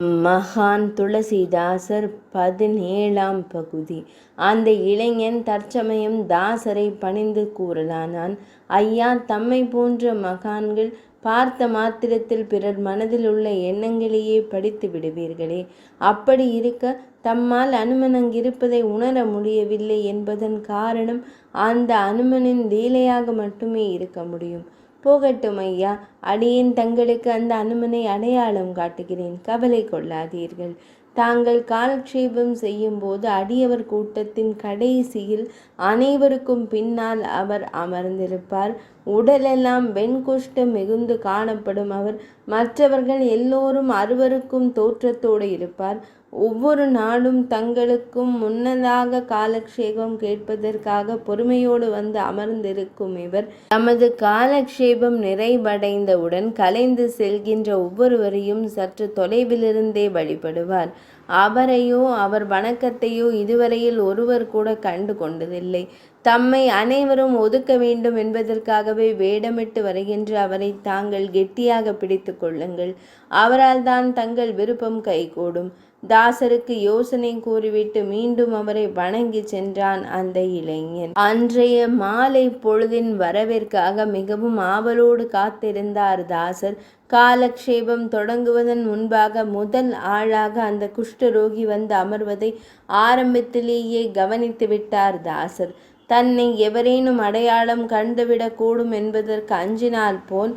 மகான் துளசிதாசர் 17ஆம் பகுதி. அந்த இளைஞன் தற்சமயம் தாசரை பணிந்து கூறலானான். ஐயா, தம்மை போன்ற மகான்கள் பார்த்த மாத்திரத்தில் பிறர் மனதில் உள்ள எண்ணங்களையே படித்து விடுவீர்களே. அப்படி இருக்க தம்மால் அனுமன் அங்கிருப்பதை உணர முடியவில்லை என்பதன் காரணம் அந்த அனுமனின் லீலையாக மட்டுமே இருக்க முடியும். போகட்டும் ஐயா, அடியேன் தங்களுக்கு அந்த அனுமனை அடையாளம் காட்டுகிறேன், கவலை கொள்ளாதீர்கள். தாங்கள் காலக்ஷேபம் செய்யும்போது அடியவர் கூட்டத்தின் கடைசியில் அனைவருக்கும் பின்னால் அவர் அமர்ந்திருப்பார். உடலெல்லாம் வெண்குஷ்டம் மிகுந்து காணப்படும் அவர் மற்றவர்கள் எல்லோரும் அருவருக்கும் தோற்றத்தோடு இருப்பார். ஒவ்வொரு நாளும் தங்களுக்கும் முன்னதாக காலக்ஷேபம் கேட்பதற்காக பொறுமையோடு வந்து அமர்ந்திருக்கும் இவர் தமது காலக்ஷேபம் நிறைவடைந்தவுடன் கலைந்து செல்கின்ற ஒவ்வொருவரையும் சற்று தொலைவிலிருந்தே வழிபடுவார். அவரையோ அவர் வணக்கத்தையோ இதுவரையில் ஒருவர் கூட கண்டு கொண்டதில்லை. தம்மை அனைவரும் ஒதுக்க வேண்டும் என்பதற்காகவே வேடமிட்டு வருகின்ற அவரை தாங்கள் கெட்டியாக பிடித்து கொள்ளுங்கள். அவரால் தான் தங்கள் விருப்பம் கைகூடும். தாசருக்கு யோசனை கூறிவிட்டு மீண்டும் அவரை வணங்கி சென்றான் அந்த இளைஞன். அன்றைய மாலை பொழுதின் வரவிற்காக மிகவும் ஆவலோடு காத்திருந்தார் தாசர். காலக்ஷேபம் தொடங்குவதன் முன்பாக முதல் ஆளாக அந்த குஷ்டரோகி வந்து அமர்வதை ஆரம்பத்திலேயே கவனித்து விட்டார் தாசர். தன்னை எவரேனும் அடையாளம் கண்டுவிடக்கூடும் என்பதற்கு அஞ்சினால் போல்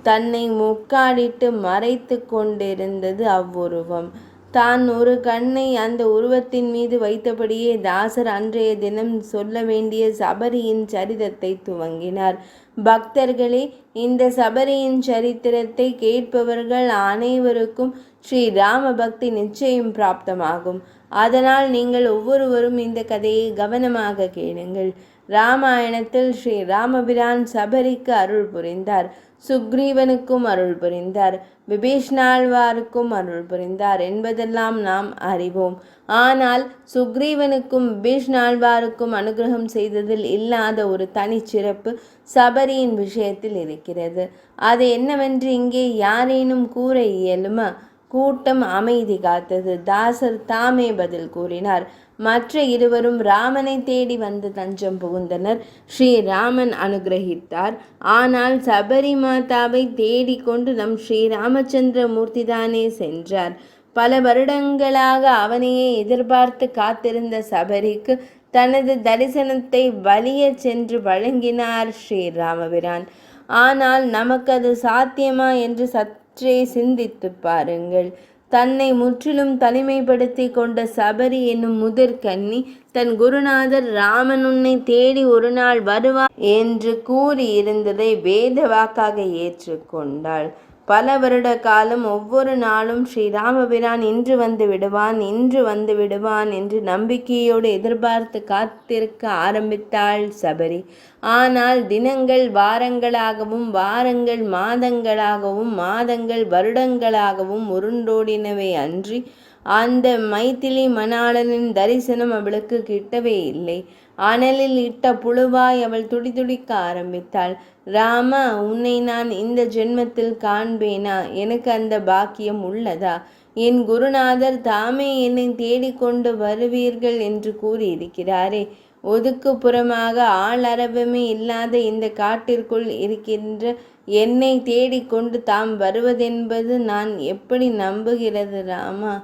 தன்னை முக்காடிட்டு மறைத்து கொண்டிருந்தது அவ்வுருவம். தான் ஒரு கண்ணை அந்த உருவத்தின் மீது வைத்தபடியே தாசர் அன்றைய தினம் சொல்ல வேண்டிய சபரியின் சரிதத்தை துவங்கினார். பக்தர்களே, இந்த சபரியின் சரித்திரத்தை கேட்பவர்கள் அனைவருக்கும் ஸ்ரீராம பக்தி நிச்சயம் பிராப்தமாகும். அதனால் நீங்கள் ஒவ்வொருவரும் இந்த கதையை கவனமாக கேளுங்கள். ராமாயணத்தில் ஸ்ரீ ராமபிரான் சபரிக்கு அருள் புரிந்தார், சுக்ரீவனுக்கும் அருள் புரிந்தார், விபீஷ்ணாழ்வாருக்கும் அருள் புரிந்தார் என்பதெல்லாம் நாம் அறிவோம். ஆனால் சுக்ரீவனுக்கும் விபீஷ்ணாழ்வாருக்கும் அனுகிரகம் செய்ததில் இல்லாத ஒரு தனிச்சிறப்பு சபரியின் விஷயத்தில் இருக்கிறது. அது என்னவென்று இங்கே யாரேனும் கூற இயலுமா? கூட்டம் அமைதி காத்தது. தாசர் தாமே பதில் கூறினார். மற்ற இருவரும் ராமனை தேடி வந்து தஞ்சம் புகுந்தனர். ஸ்ரீராமன் அனுகிரகித்தார். ஆனால் சபரி மாதாவை தேடிக்கொண்டு நம் ஸ்ரீராமச்சந்திர மூர்த்திதானே சென்றார். பல வருடங்களாக அவனையே எதிர்பார்த்து காத்திருந்த சபரிக்கு தனது தரிசனத்தை வலிய சென்று வழங்கினார் ஸ்ரீராமபிரான். ஆனால் நமக்கு அது சாத்தியமா என்று சற்றே சிந்தித்து பாருங்கள். தன்னை முற்றிலும் தனிமைப்படுத்தி கொண்ட சபரி என்னும் முதற்கன்னி தன் குருநாதர் ராமன் உன்னை தேடி ஒரு நாள் வருவார் என்று கூறியிருந்ததை வேத வாக்காக ஏற்றுக்கொண்டாள். பல வருட காலம் ஒவ்வொரு நாளும் ஸ்ரீராமபிரான் இன்று வந்து விடுவான், இன்று வந்து விடுவான் என்று நம்பிக்கையோடு எதிர்பார்த்து காத்திருக்க ஆரம்பித்தாள் சபரி. ஆனால் தினங்கள் வாரங்களாகவும், வாரங்கள் மாதங்களாகவும், மாதங்கள் வருடங்களாகவும் உருண்டோடினவை அன்றி அந்த மைதிலி மணாளனின் தரிசனம் அவளுக்கு கிட்டவே இல்லை. அனலில் இட்ட புழுவாய் அவள் துடிதுடிக்க ஆரம்பித்தாள். ராமா, உன்னை நான் இந்த ஜென்மத்தில் காண்பேனா? எனக்கு அந்த பாக்கியம் உள்ளதா? என் குருநாதர் தாமே என்னை தேடிக்கொண்டு வருவீர்கள் என்று கூறியிருக்கிறாரே. ஒதுக்குப்புறமாக ஆளரவமே இல்லாத இந்த காட்டிற்குள் இருக்கின்ற என்னை தேடிக்கொண்டு தாம் வருவதென்பது நான் எப்படி நம்புகிறது ராமா?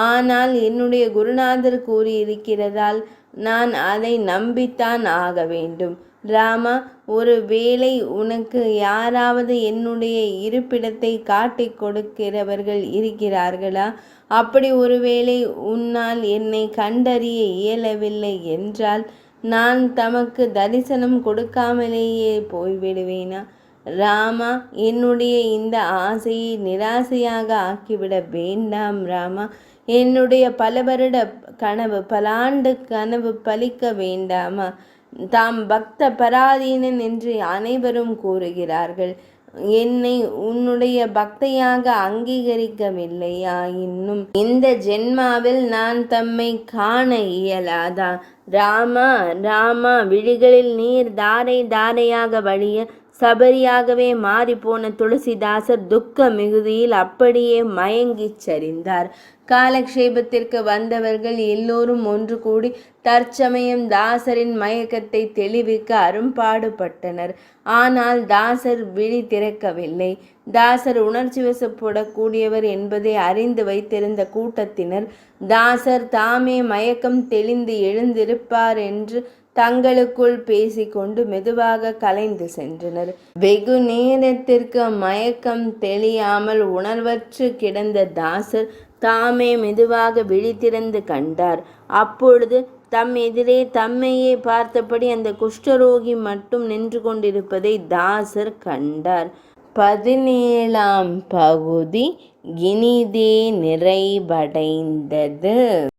ஆனால் என்னுடைய குருநாதர் கூறியிருக்கிறதால் நான் அதை நம்பித்தான் ஆக வேண்டும். ராமா, ஒரு வேளை உனக்கு யாராவது என்னுடைய இருப்பிடத்தை காட்டிக் கொடுக்கிறவர்கள் இருக்கிறார்களா? அப்படி ஒருவேளை உன்னால் என்னை கண்டறிய இயலவில்லை என்றால் நான் தமக்கு தரிசனம் கொடுக்காமலேயே போய்விடுவேனா? ராமா, என்னுடைய இந்த ஆசையை நிராசையாக ஆக்கிவிட வேண்டாம் ராமா. என்னுடைய பல வருட கனவு, பல ஆண்டு கனவு பலிக்க வேண்டாமா? தாம் பக்த பராதீனன் என்று அனைவரும் கூறுகிறார்கள். என்னை உன்னுடைய பக்தையாக அங்கீகரிக்கவில்லையா? இன்னும் இந்த ஜென்மாவில் நான் தம்மை காண இயலாதா? ராமா, ராமா, விழிகளில் நீர் தாரை தாரையாக வழிய சபரியாகவே மாறிப்போன துளசிதாசர் துக்க மிகுதியில் அப்படியே மயங்கிச் சரிந்தார். காலக்ஷேபத்திற்கு வந்தவர்கள் எல்லோரும் ஒன்று கூடி தற்சமயம் தாசரின் மயக்கத்தை தெளிவிக்க அரும்பாடுபட்டனர். ஆனால் தாசர் விழி திறக்கவில்லை. தாசர் உணர்ச்சி வசப்படக்கூடியவர் என்பதை அறிந்து வைத்திருந்த கூட்டத்தினர் தாசர் தாமே மயக்கம் தெளிந்து எழுந்திருப்பார் என்று தங்களுக்குள் பேசிக்கொண்டு மெதுவாக கலைந்து சென்றனர். வெகு நேரத்திற்கு மயக்கம் தெளியாமல் உணர்வற்று கிடந்த தாசர் தாமே மெதுவாக விழித்திறந்து கண்டார். அப்பொழுது தம் எதிரே தம்மையே பார்த்தபடி அந்த குஷ்டரோகி மட்டும் நின்று கொண்டிருப்பதை தாசர் கண்டார். 17ஆம் பகுதி இனிதே நிறைவடைந்தது.